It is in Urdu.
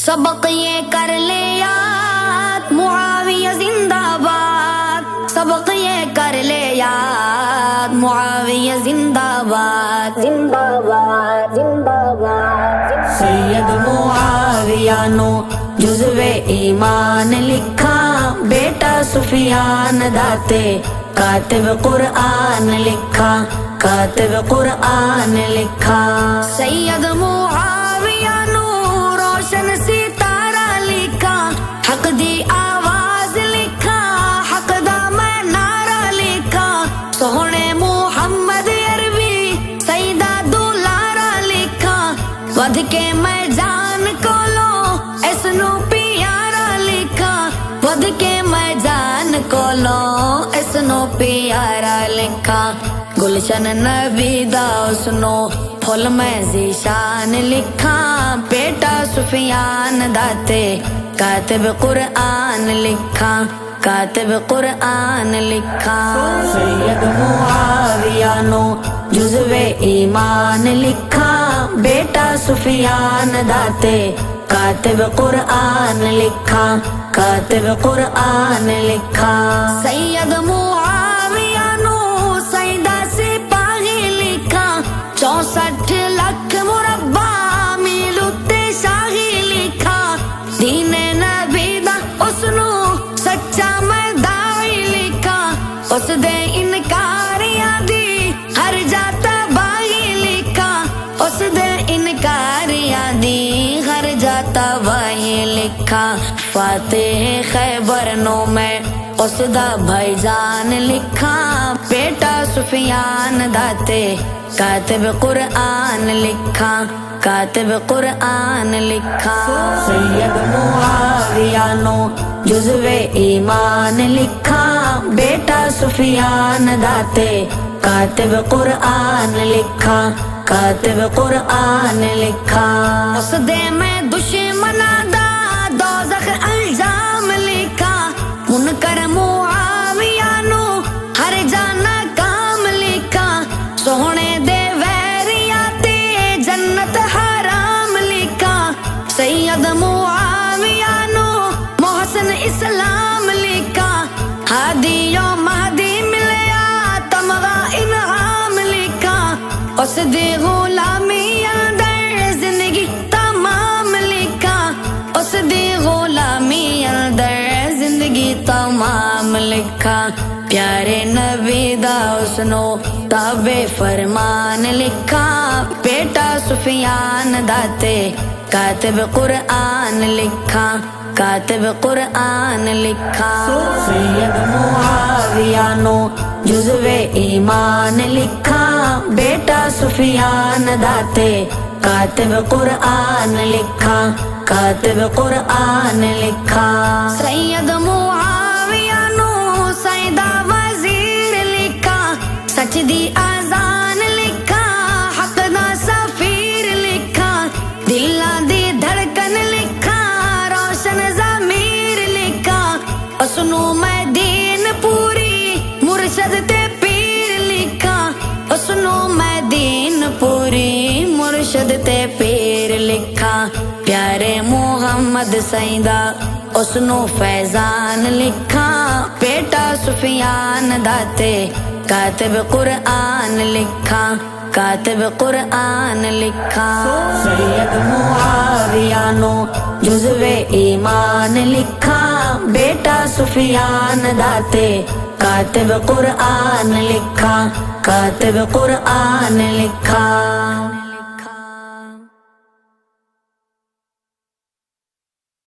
سبق یہ کر لے یاد معاویہ زندہ باد، سبق یہ کر لے یاد معاویہ زندہ باد، زندہ باد زندہ باد۔ سید معاویہ نو جزو ایمان لکھا، بیٹا سفیان داتے کاتب قرآن لکھا، کاتب قرآن لکھا۔ سید معاویہ نو روشن ستارہ لکھا، حق دی آواز لکھا، حق دا میں نعرہ لکھا۔ سوہنے محمد عربی سیدہ دولارہ لکھا، ودھ کے میں جان کو لو اس نو پیارا لکھا، ودھ کے میں جان کو لو اس نو پیارا لکھا۔ گلشن نبی دا اس نو پھول میں ذیشان لکھا، بیٹا سفیان داتے کاتب قرآن لکھا، کاتب قرآن لکھا۔ سید معاویہ نو جزو ایمان لکھا، بیٹا سفیان داتے کاتب قرآن لکھا، کاتب قرآن لکھا۔ سید معاویہ نو سیدہ سپاہی لکھا، 64 لاکھ مربع میل اتے شاہی لکھا۔ دین نبی دا اس نو سچا میں داعی لکھا، اس دے انکاریاں دی ہر جاتا باہی لکھا، اس دے انکاریاں دی ہر جاتا باہی لکھا۔ فاتح خیبر نو میں اس دا بھائی جان لکھا، بیٹا سفیان داتے کاتب قرآن لکھا، کاتب قرآن لکھا۔ سید معاویہ نو جزو ایمان لکھا، بیٹا سفیان داتے کاتب قرآن لکھا، کاتب قرآن لکھا۔ اس دے میں دشمنا دا دوزخ انجام لکھا، منکر معاویہ نو ہر جانا کام لکھا۔ سوہنے دے ویریاں تے جنت حرام لکھا، سید معاویہ نو محسن اسلام لکھا۔ ہادی و مہدی ملیا تمغا انعام لکھا، اس دی غلامی اندر زندگی تمام لکھا، اس دی غلامی اندر زندگی تمام لکھا۔ پیارے نبی دا اس نو تابع فرمان لکھا، بیٹا سفیان داتے کاتب قرآن لکھا، کاتب قرآن لکھا۔ سید معاویہ نو جزو ایمان لکھا، بیٹا سفیان داتے کاتب قرآن لکھا، کاتب قرآن لکھا۔ سید معاویہ نو سیدہ وزیر لکھا، سچ دی آزان لکھا، حق دا سفیر لکھا، دلاں دی دھڑکن لکھا، روشن ضمیر لکھا۔ اس نو میں دین پوری مرشد تے پیر لکھا، اس نو میں دین پوری مرشد تے پیر لکھا۔ پیارے محمد سیدہ اس نو فیضان لکھا، بیٹا سفیان داتے کاتب قرآن لکھا، کاتب قرآن لکھا۔ سید معاویہ نو جزو ایمان لکھا، بیٹا سفیان داتے کاتب قرآن لکھا، کاتب قرآن لکھا۔